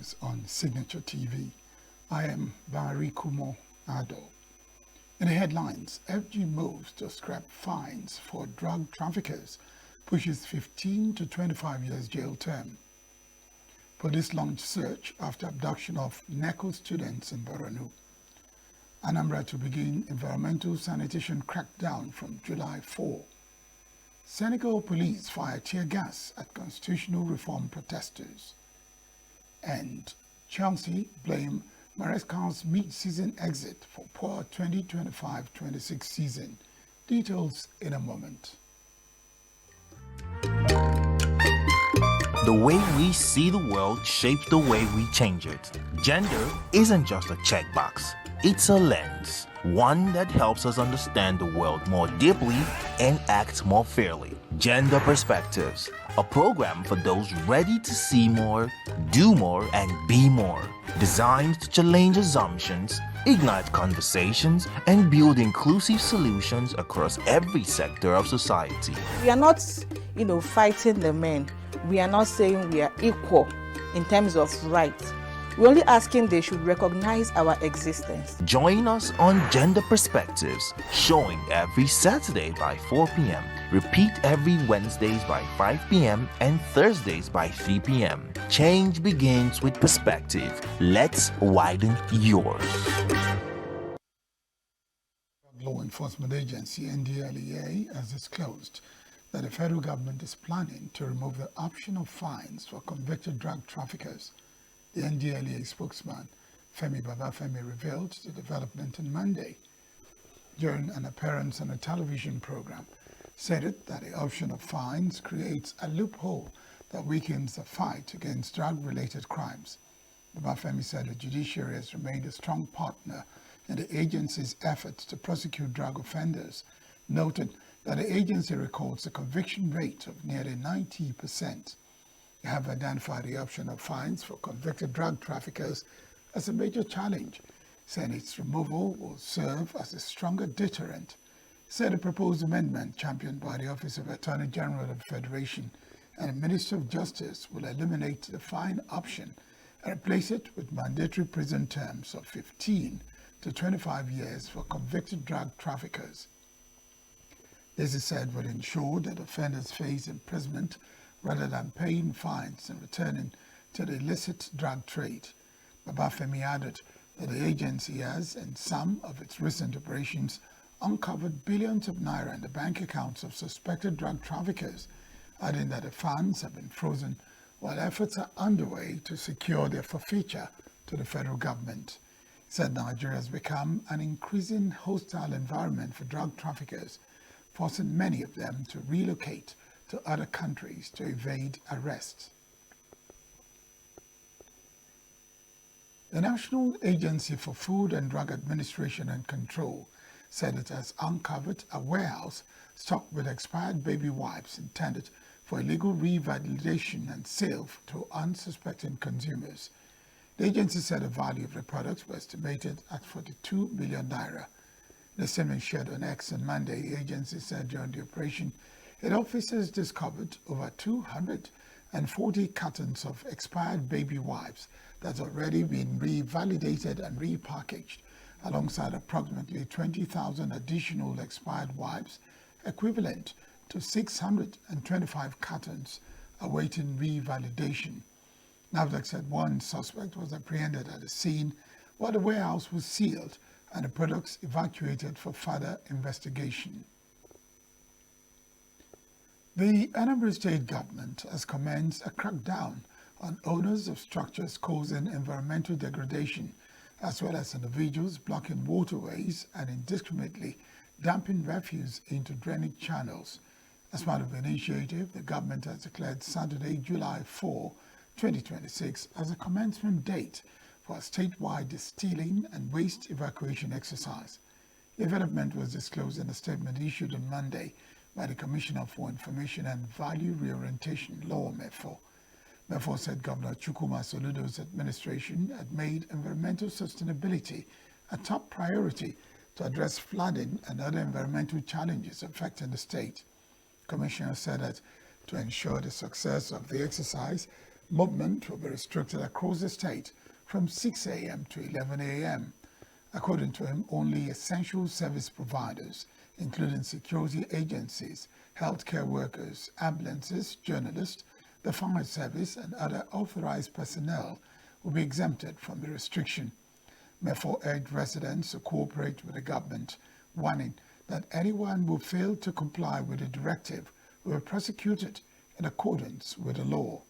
news on Signature TV. I am Barry Kumo Ado. In the headlines, FG moves to scrap fines for drug traffickers, pushes 15 to 25 years jail term. Police launch search after abduction of Neco students in Borno. Anambra to begin environmental sanitation crackdown from July 4. Senegal police fire tear gas at constitutional reform protesters. And Chelsea blame Maresca's mid-season exit for poor 2025-26 season. Details in a moment. The way we see the world shapes the way we change it. Gender isn't just a checkbox. It's a lens, one that helps us understand the world more deeply and act more fairly. Gender Perspectives, a program for those ready to see more, do more, and be more. Designed to challenge assumptions, ignite conversations, and build inclusive solutions across every sector of society. We are not, fighting the men. We are not saying we are equal in terms of rights. We're only asking they should recognize our existence. Join us on Gender Perspectives, showing every Saturday by 4 p.m. Repeat every Wednesdays by 5 p.m. and Thursdays by 3 p.m. Change begins with perspective. Let's widen yours. Law Enforcement Agency, NDLEA, has disclosed that the federal government is planning to remove the option of fines for convicted drug traffickers. The NDLEA spokesman, Femi Babafemi, revealed the development on Monday during an appearance on a television program, said that the option of fines creates a loophole that weakens the fight against drug-related crimes. Babafemi said the judiciary has remained a strong partner in the agency's efforts to prosecute drug offenders, noted that the agency records a conviction rate of nearly 90%. They have identified the option of fines for convicted drug traffickers as a major challenge, saying its removal will serve as a stronger deterrent. Said a proposed amendment championed by the Office of Attorney General of the Federation and the Minister of Justice will eliminate the fine option and replace it with mandatory prison terms of 15 to 25 years for convicted drug traffickers. This is said would ensure that offenders face imprisonment rather than paying fines and returning to the illicit drug trade. Babafemi added that the agency has, in some of its recent operations, uncovered billions of naira in the bank accounts of suspected drug traffickers, adding that the funds have been frozen while efforts are underway to secure their forfeiture to the federal government. He said Nigeria has become an increasing hostile environment for drug traffickers, forcing many of them to relocate to other countries to evade arrest. The National Agency for Food and Drug Administration and Control said it has uncovered a warehouse stocked with expired baby wipes intended for illegal revalidation and sale to unsuspecting consumers. The agency said the value of the products was estimated at 42 million naira. The statement shared on X on Monday, the agency said during the operation, its officers discovered over 240 cartons of expired baby wipes that had already been revalidated and repackaged, alongside approximately 20,000 additional expired wipes, equivalent to 625 cartons awaiting revalidation. NAFDAC said one suspect was apprehended at the scene while the warehouse was sealed and the products evacuated for further investigation. The Anambra State government has commenced a crackdown on owners of structures causing environmental degradation, as well as individuals blocking waterways and indiscriminately dumping refuse into drainage channels. As part of the initiative, the government has declared Saturday, July 4, 2026 as a commencement date for a statewide distilling and waste evacuation exercise. The development was disclosed in a statement issued on Monday by the Commissioner for Information and Value Reorientation, Law MEFO. MEFO said Governor Chukwuma Soludo's administration had made environmental sustainability a top priority to address flooding and other environmental challenges affecting the state. Commissioner said that to ensure the success of the exercise, Movement will be restricted across the state from 6 a.m. to 11 a.m. According to him, only essential service providers, including security agencies, healthcare workers, ambulances, journalists, the fire service, and other authorized personnel will be exempted from the restriction. Therefore, urged residents to cooperate with the government, warning that anyone who failed to comply with the directive will be prosecuted in accordance with the law.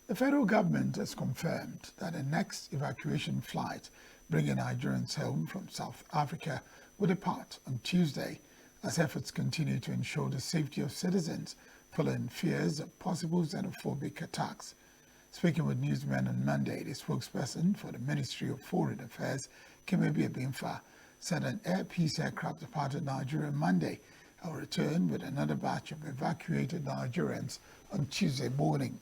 The federal government has confirmed that the next evacuation flight bringing Nigerians home from South Africa will depart on Tuesday as efforts continue to ensure the safety of citizens following fears of possible xenophobic attacks. Speaking with newsmen on Monday, the spokesperson for the Ministry of Foreign Affairs, Kimebi Ebimfa, said an Air Peace aircraft departed Nigeria Monday and will return with another batch of evacuated Nigerians on Tuesday morning.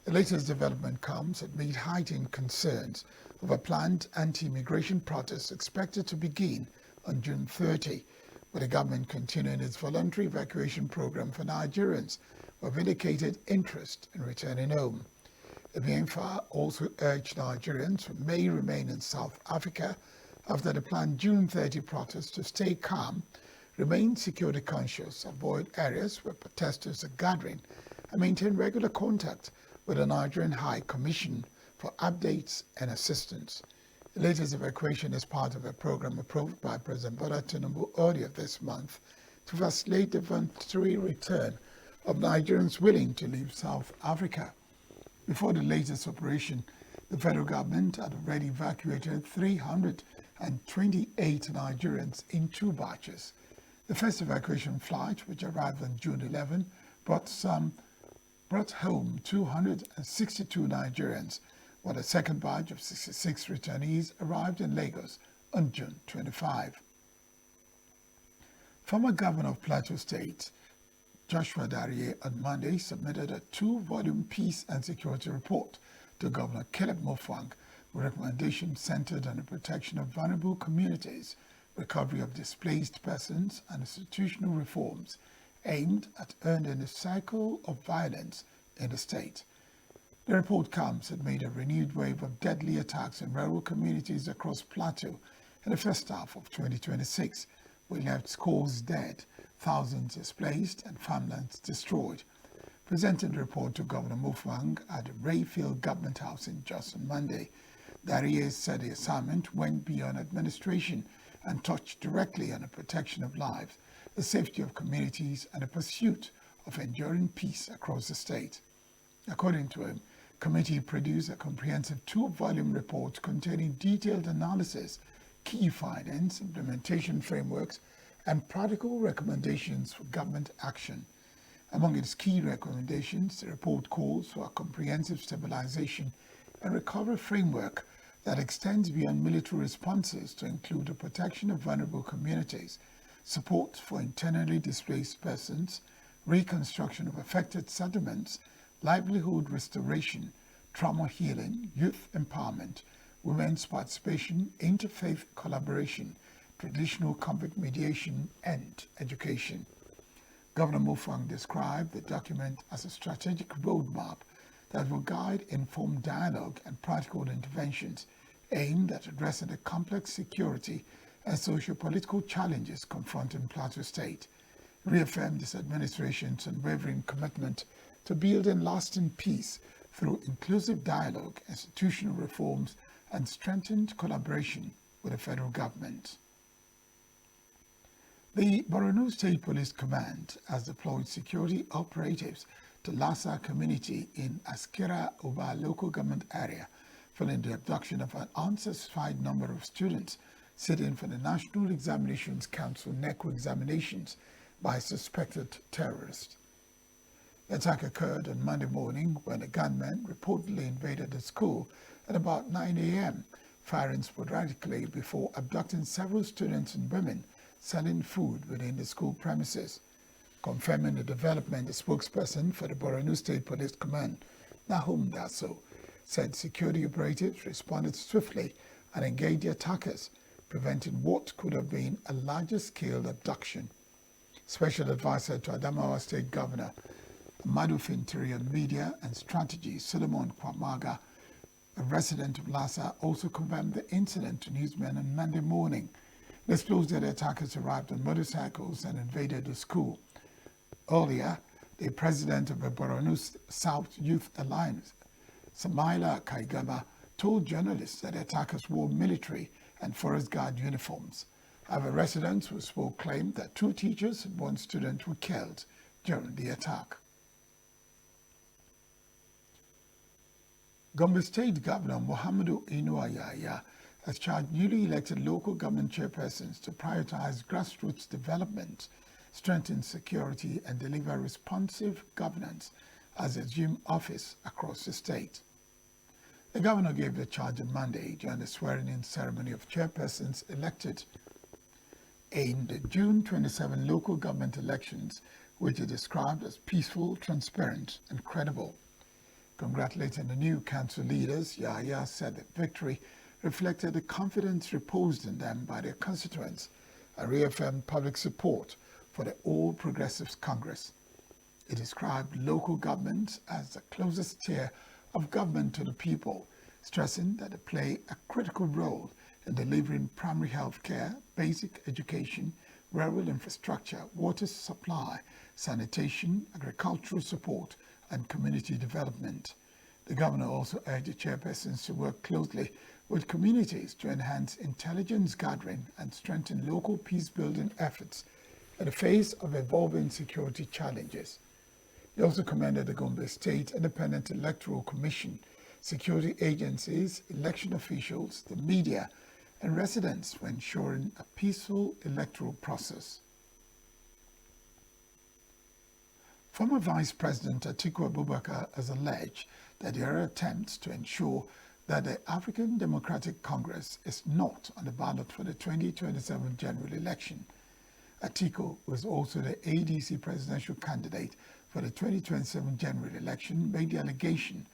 The latest development comes amid heightened concerns over planned anti-immigration protests expected to begin on June 30, with the government continuing its voluntary evacuation program for Nigerians who have indicated interest in returning home. The BNFA also urged Nigerians who may remain in South Africa after the planned June 30 protests to stay calm, remain security conscious, avoid areas where protesters are gathering, and maintain regular contact with the Nigerian High Commission for updates and assistance. The latest evacuation is part of a program approved by President Bola Tinubu earlier this month to facilitate the voluntary return of Nigerians willing to leave South Africa. Before the latest operation, the federal government had already evacuated 328 Nigerians in 2 batches. The first evacuation flight, which arrived on June 11, brought home 262 Nigerians, while the second batch of 66 returnees arrived in Lagos on June 25. Former Governor of Plateau State, Joshua Dariye, on Monday submitted a 2-volume peace and security report to Governor Caleb Mofwang with recommendations centered on the protection of vulnerable communities, recovery of displaced persons, and institutional reforms aimed at ending the cycle of violence in the state. The report comes amid a renewed wave of deadly attacks in rural communities across Plateau in the first half of 2026, which left scores dead, thousands displaced, and farmlands destroyed. Presenting the report to Governor Mofwang at the Rayfield Government House in Jos on Monday, Dariye said the assignment went beyond administration and touched directly on the protection of lives, the safety of communities, and the pursuit of enduring peace across the state. According to him, the committee produced a comprehensive 2-volume report containing detailed analysis, key findings, implementation frameworks, and practical recommendations for government action. Among its key recommendations, the report calls for a comprehensive stabilization and recovery framework that extends beyond military responses to include the protection of vulnerable communities, support for internally displaced persons, reconstruction of affected settlements, livelihood restoration, trauma healing, youth empowerment, women's participation, interfaith collaboration, traditional conflict mediation, and education. Governor Mofwang described the document as a strategic roadmap that will guide informed dialogue and practical interventions aimed at addressing the complex security and socio-political challenges confronting Plateau State, reaffirmed this administration's unwavering commitment to building lasting peace through inclusive dialogue, institutional reforms, and strengthened collaboration with the federal government. The Borno State Police Command has deployed security operatives to Lassa community in Askira Oba local government area following the abduction of an unsatisfied number of students sitting for the National Examinations Council Neco examinations by suspected terrorists. The attack occurred on Monday morning when a gunman reportedly invaded the school at about 9 a.m., firing sporadically before abducting several students and women selling food within the school premises. Confirming the development, the spokesperson for the Borno State Police Command, Nahum Daso, said security operatives responded swiftly and engaged the attackers, preventing what could have been a larger-scale abduction. Special Advisor to Adamawa State Governor Madufintiri on Media and Strategy, Solomon Kwamaga, a resident of Lassa, also confirmed the incident to newsmen on Monday morning. It disclosed that the attackers arrived on motorcycles and invaded the school. Earlier, the president of the Borno South Youth Alliance, Samaila Kaigama, told journalists that the attackers wore military and forest guard uniforms. However, residents who spoke claimed that 2 teachers and 1 student were killed during the attack. Gombe State Governor Muhammadu Inuayaya has charged newly elected local government chairpersons to prioritize grassroots development, strengthen security, and deliver responsive governance as they assume office across the state. The governor gave the charge on Monday during the swearing-in ceremony of chairpersons elected in the June 27 local government elections, which he described as peaceful, transparent, and credible. Congratulating the new council leaders, Yahya said the victory reflected the confidence reposed in them by their constituents and reaffirmed public support for the All Progressives Congress. He described local governments as the closest tier of government to the people, stressing that they play a critical role in delivering primary health care, basic education, rural infrastructure, water supply, sanitation, agricultural support, and community development. The governor also urged the chairpersons to work closely with communities to enhance intelligence gathering and strengthen local peace-building efforts in the face of evolving security challenges. He also commended the Gombe State Independent Electoral Commission, security agencies, election officials, the media, and residents for ensuring a peaceful electoral process. Former Vice President Atiku Abubakar has alleged that there are attempts to ensure that the African Democratic Congress is not on the ballot for the 2027 general election. Atiku was also the ADC presidential candidate for the 2027 general election, made the allegation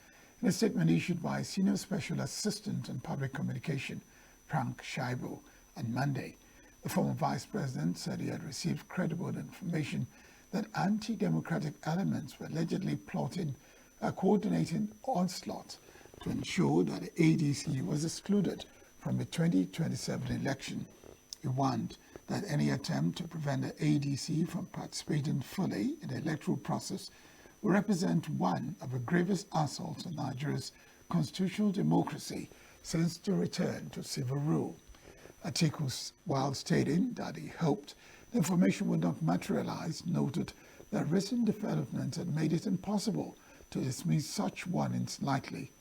in a statement issued by Senior Special Assistant on Public Communication, Frank Shaibu, on Monday. The former vice president said he had received credible information that anti-democratic elements were allegedly plotting a coordinated onslaught to ensure that the ADC was excluded from the 2027 election. He warned that any attempt to prevent the ADC from participating fully in the electoral process will represent one of the gravest assaults on Nigeria's constitutional democracy since the return to civil rule. Atiku, while stating that he hoped the information would not materialize, noted that recent developments had made it impossible to dismiss such warnings lightly.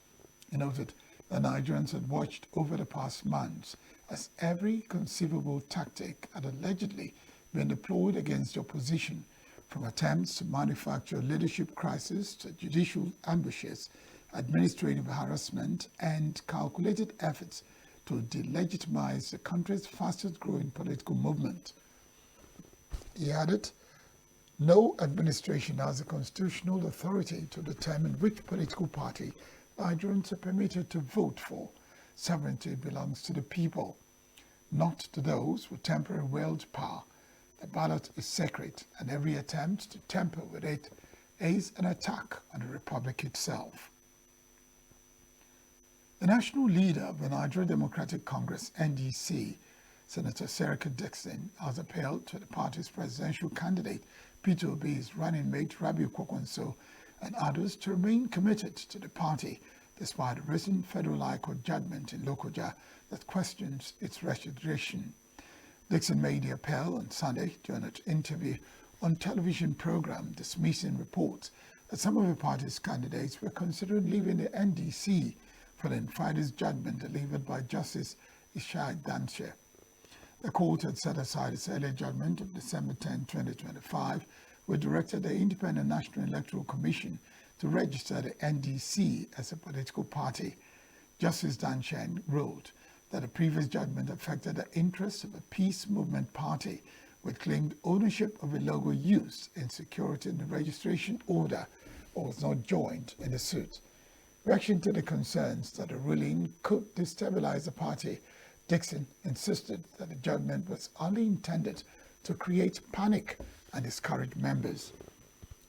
He noted that Nigerians had watched over the past months as every conceivable tactic had allegedly been deployed against the opposition, from attempts to manufacture leadership crisis to judicial ambushes, administrative harassment, and calculated efforts to delegitimize the country's fastest-growing political movement. He added, no administration has the constitutional authority to determine which political party Nigerians are permitted to vote for. Sovereignty belongs to the people, not to those with temporary willed power. The ballot is sacred, and every attempt to tamper with it is an attack on the republic itself. The national leader of the Nigeria Democratic Congress, NDC, Senator Serika Dixon, has appealed to the party's presidential candidate, Peter Obi's running mate, Rabiu Kwankwaso, and others to remain committed to the party despite a recent federal high court judgment in Lokoja that questions its registration. Dixon made the appeal on Sunday during an interview on television program dismissing reports that some of the party's candidates were considering leaving the NDC following Friday's judgment delivered by Justice Ishai Danche. The court had set aside its earlier judgment of December 10, 2025, which directed the Independent National Electoral Commission to register the NDC as a political party. Justice Danchen ruled that the previous judgment affected the interests of a peace movement party, which claimed ownership of a logo used in security in the registration order, or was not joined in the suit. Reaction to the concerns that the ruling could destabilize the party, Dixon insisted that the judgment was only intended to create panic and discourage members.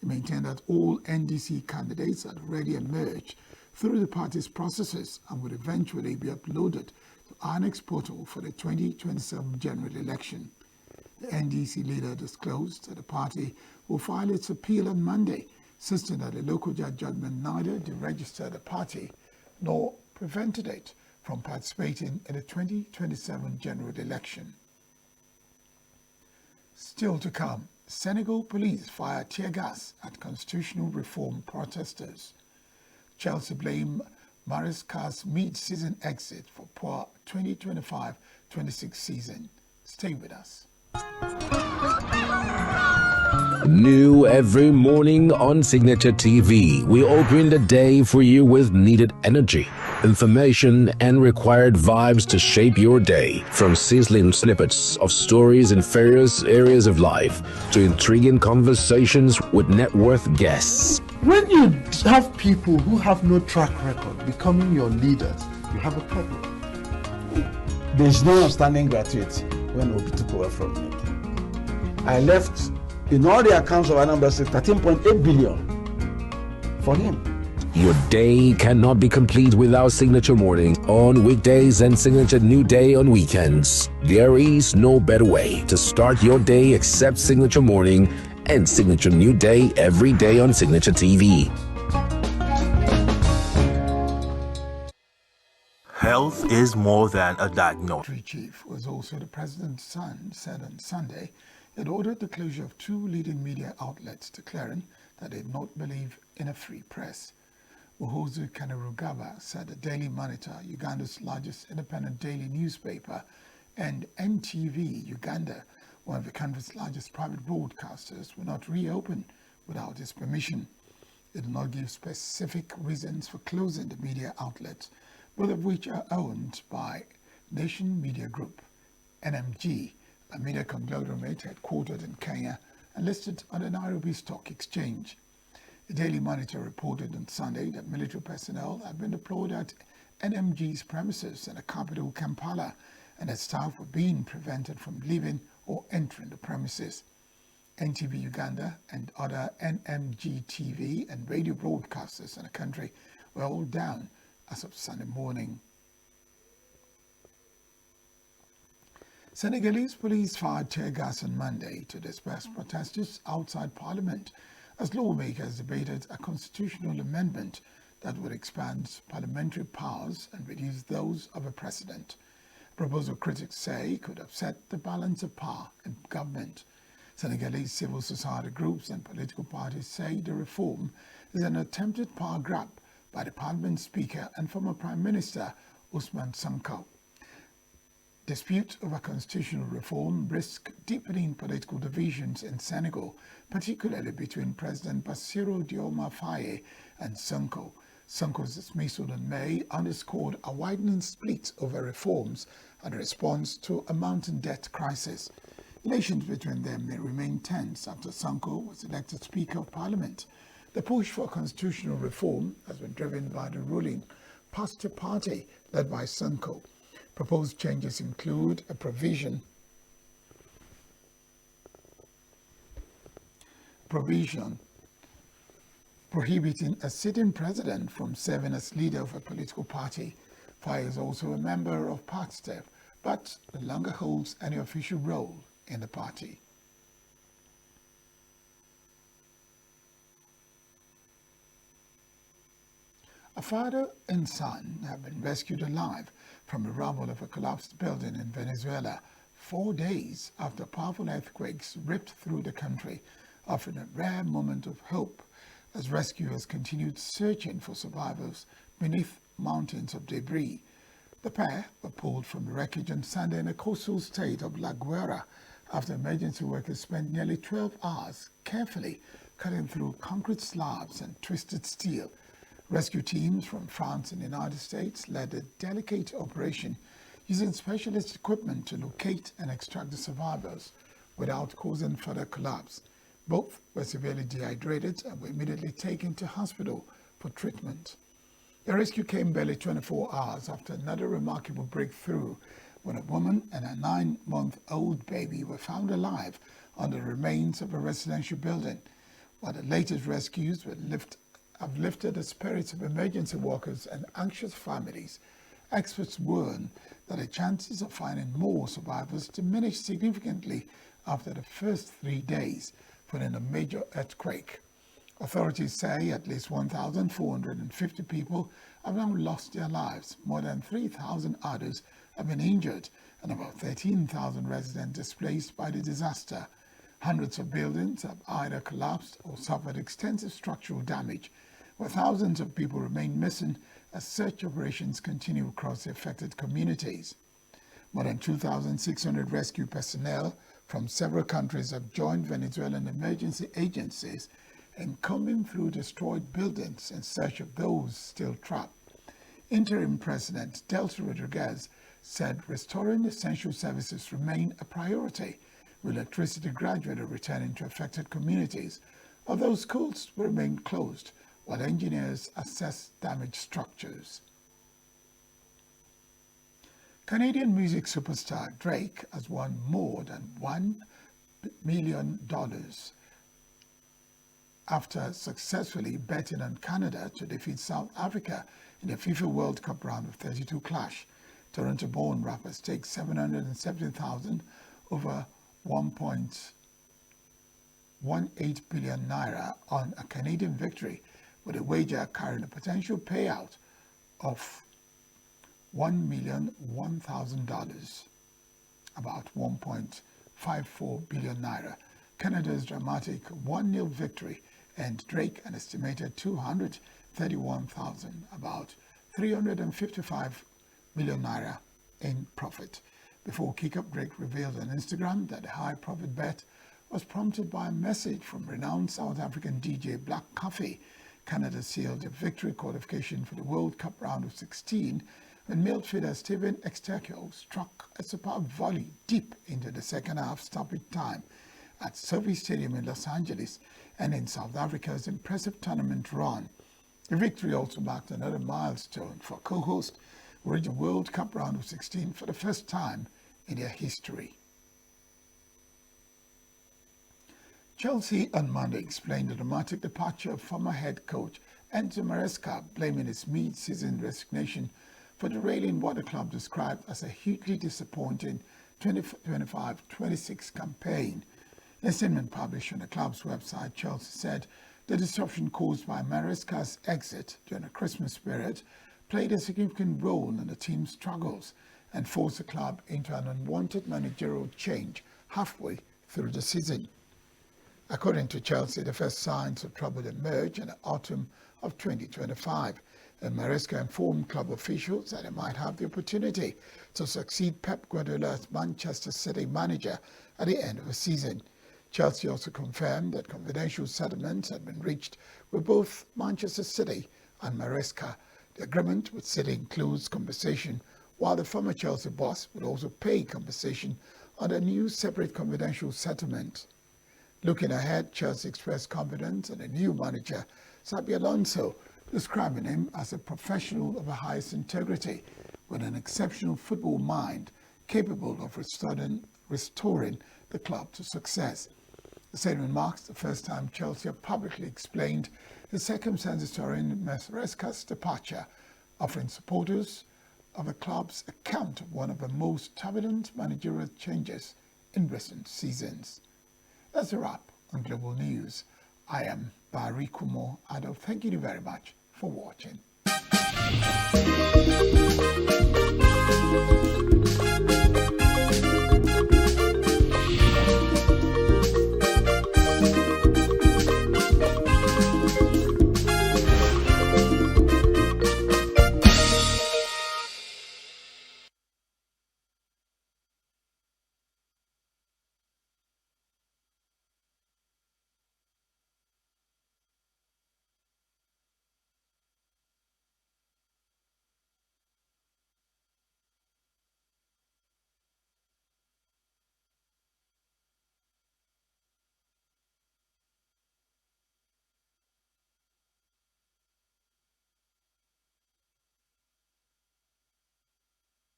He maintained that all NDC candidates had already emerged through the party's processes and would eventually be uploaded to INEC's portal for the 2027 general election. The NDC leader disclosed that the party will file its appeal on Monday, insisting that the local judge judgment neither deregistered the party nor prevented it from participating in the 2027 general election. Still to come, Senegal police fired tear gas at constitutional reform protesters. Chelsea blame Maresca's mid-season exit for poor 2025-26 season. Stay with us. New every morning on Signature TV, we open the day for you with needed energy, information, and required vibes to shape your day. From sizzling snippets of stories in various areas of life to intriguing conversations with net worth guests. When you have people who have no track record becoming your leaders, you have a problem. There's no outstanding gratuity when Obi took over from me. I left in all the accounts of Anambra State 13.8 billion for him. Your day cannot be complete without Signature Morning on weekdays and Signature New Day on weekends. There is no better way to start your day except Signature Morning and Signature New Day every day on Signature TV. Health is more than a diagnosis. Military chief, who was also the president's son, said on Sunday he had ordered the closure of two leading media outlets, declaring that they did not believe in a free press. Uhozu Kainerugaba said the Daily Monitor, Uganda's largest independent daily newspaper, and NTV Uganda, one of the country's largest private broadcasters, will not reopen without his permission. It did not give specific reasons for closing the media outlets, both of which are owned by Nation Media Group, NMG, a media conglomerate headquartered in Kenya and listed on the Nairobi Stock Exchange. The Daily Monitor reported on Sunday that military personnel had been deployed at NMG's premises in the capital, Kampala, and that staff were being prevented from leaving or entering the premises. NTV Uganda and other NMG TV and radio broadcasters in the country were all down as of Sunday morning. Senegalese police fired tear gas on Monday to disperse protesters outside Parliament as lawmakers debated a constitutional amendment that would expand parliamentary powers and reduce those of a president. A proposal critics say could upset the balance of power in government. Senegalese civil society groups and political parties say the reform is an attempted power grab by the Parliament Speaker and former Prime Minister Ousmane Sonko. Dispute over constitutional reform risk deepening political divisions in Senegal, particularly between President Bassirou Diomaye Faye and Sonko. Sonko's dismissal in May underscored a widening split over reforms and a response to a mounting debt crisis. Relations between them may remain tense after Sonko was elected Speaker of Parliament. The push for constitutional reform has been driven by the ruling Pastor Party led by Sonko. Proposed changes include a provision prohibiting a sitting president from serving as leader of a political party. Faye is also a member of PACSTEF, but no longer holds any official role in the party. A father and son have been rescued alive from the rubble of a collapsed building in Venezuela 4 days after powerful earthquakes ripped through the country, offering a rare moment of hope as rescuers continued searching for survivors beneath mountains of debris. The pair were pulled from the wreckage on Sunday in the coastal state of La Guaira after emergency workers spent nearly 12 hours carefully cutting through concrete slabs and twisted steel. Rescue teams from France and the United States led a delicate operation using specialist equipment to locate and extract the survivors without causing further collapse. Both were severely dehydrated and were immediately taken to hospital for treatment. The rescue came barely 24 hours after another remarkable breakthrough when a woman and a 9-month-old baby were found alive on the remains of a residential building. While the latest rescues have lifted the spirits of emergency workers and anxious families, experts warn that the chances of finding more survivors diminished significantly after the first 3 days following a major earthquake. Authorities say at least 1,450 people have now lost their lives, more than 3,000 others have been injured, and about 13,000 residents displaced by the disaster. Hundreds of buildings have either collapsed or suffered extensive structural damage, while thousands of people remain missing as search operations continue across the affected communities. More than 2,600 rescue personnel from several countries have joined Venezuelan emergency agencies in combing through destroyed buildings in search of those still trapped. Interim President Delcy Rodriguez said restoring essential services remain a priority, with electricity gradually returning to affected communities, although schools will remain closed while engineers assess damaged structures. Canadian music superstar Drake has won more than $1 million after successfully betting on Canada to defeat South Africa in the FIFA World Cup round of 32 clash. Toronto-born rapper staked $770,000 over 1.18 billion naira on a Canadian victory, with a wager carrying a potential payout of $1,001,000, about 1.54 billion naira. Canada's dramatic 1-0 victory earned Drake an estimated $231,000, about 355 million naira in profit. Before kickoff, Drake revealed on Instagram that the high profit bet was prompted by a message from renowned South African DJ Black Coffee. Canada sealed a victory qualification for the World Cup round of 16 when midfielder Steven Exterkel struck a superb volley deep into the second half stoppage time at Sophie Stadium in Los Angeles and in South Africa's impressive tournament run. The victory also marked another milestone for co-host who reached the World Cup round of 16 for the first time in their history. Chelsea on Monday explained the dramatic departure of former head coach Enzo Maresca, blaming his mid-season resignation for derailing what the club described as a hugely disappointing 2025-26 campaign. In a statement published on the club's website, Chelsea said the disruption caused by Maresca's exit during the Christmas period played a significant role in the team's struggles and forced the club into an unwanted managerial change halfway through the season. According to Chelsea, the first signs of trouble emerged in the autumn of 2025, and Maresca informed club officials that he might have the opportunity to succeed Pep Guardiola as Manchester City manager at the end of the season. Chelsea also confirmed that confidential settlements had been reached with both Manchester City and Maresca. The agreement with City includes compensation, while the former Chelsea boss would also pay compensation under a new separate confidential settlement. Looking ahead, Chelsea expressed confidence in a new manager, Xabi Alonso, describing him as a professional of the highest integrity with an exceptional football mind capable of restoring the club to success. The statement marks the first time Chelsea have publicly explained the circumstances surrounding Maresca's departure, offering supporters of the club's account of one of the most turbulent managerial changes in recent seasons. That's a wrap on Global News. I am Barry Kumo Ado. Thank you very much for watching.